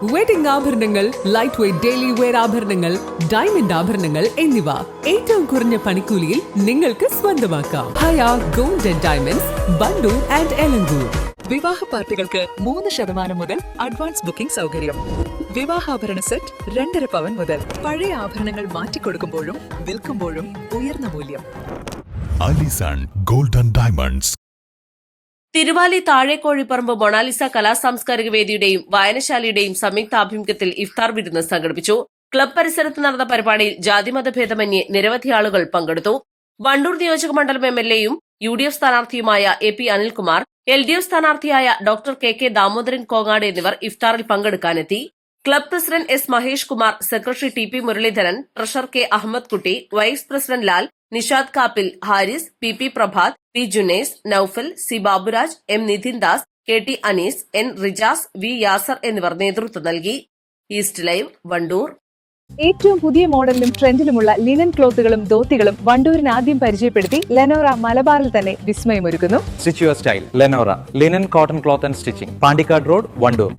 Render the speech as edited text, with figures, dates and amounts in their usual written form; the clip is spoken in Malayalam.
വെഡിംഗ് ആഭരണങ്ങൾ, ലൈറ്റ് വെയ്റ്റ് ഡെയിലി വെയർ ആഭരണങ്ങൾ, ഡയമണ്ട് ആഭരണങ്ങൾ എന്നിവ ഏറ്റവും കുറഞ്ഞ പണിക്കൂലിയിൽ നിങ്ങൾക്ക് സ്വന്തമാക്കാം. Haya gold and diamonds, Wandoor and Elankur. വിവാഹ പാർട്ടികൾക്ക് 3% മുതൽ അഡ്വാൻസ് ബുക്കിംഗ് സൗകര്യം. വിവാഹാഭരണ സെറ്റ് 2.5 പവൻ മുതൽ. പഴയ ആഭരണങ്ങൾ മാറ്റിക്കൊടുക്കുമ്പോഴും വിൽക്കുമ്പോഴും ഉയർന്ന മൂല്യം. Alison gold and diamonds. Thiruvali Thazhekozhipparamba Mona Lisa കലാസാംസ്കാരിക വേദിയുടെയും വായനശാലയുടെയും സംയുക്താഭിമുഖ്യത്തിൽ ഇഫ്താർ വിരുന്ന് സംഘടിപ്പിച്ചു. ക്ലബ് പരിസരത്ത് നടന്ന പരിപാടിയിൽ ജാതിമതഭേദമന്യേ നിരവധി ആളുകൾ പങ്കെടുത്തു. വണ്ടൂർ നിയോജക മണ്ഡലം എംഎൽഎയും UDF സ്ഥാനാർത്ഥിയുമായ AP അനിൽകുമാർ, LDF സ്ഥാനാർത്ഥിയായ ഡോക്ടർ KK ദാമോദരൻ കോങ്ങാട് എന്നിവർ ഇഫ്താറിൽ പങ്കെടുക്കാനെത്തി. Club president S Mahesh Kumar, secretary TP Muraleedharan, treasurer K Ahammed Kutty, vice president Lal, Nishad Kappil, Haris, PP Prabhath, P Junais, Noufal, C Baburaj, M Nithin Das, KT Anees, N Rijas, V Yasar എന്നിവർ നേതൃത്വം നൽകി. East live, Wandoor. ഏറ്റവും പുതിയ മോഡലിലും ട്രെൻഡിലുമുള്ള ലിനൻ ക്ലോത്തുകളും ധോത്തികളും വണ്ടൂരിന് ആദ്യം പരിചയപ്പെടുത്തി ലെനോറ മലബാറിൽ തന്നെ വിസ്മയമൊരുക്കുന്നു. Stitch your style Lenora linen cotton cloth and stitching, Pandikkad road, Wandoor.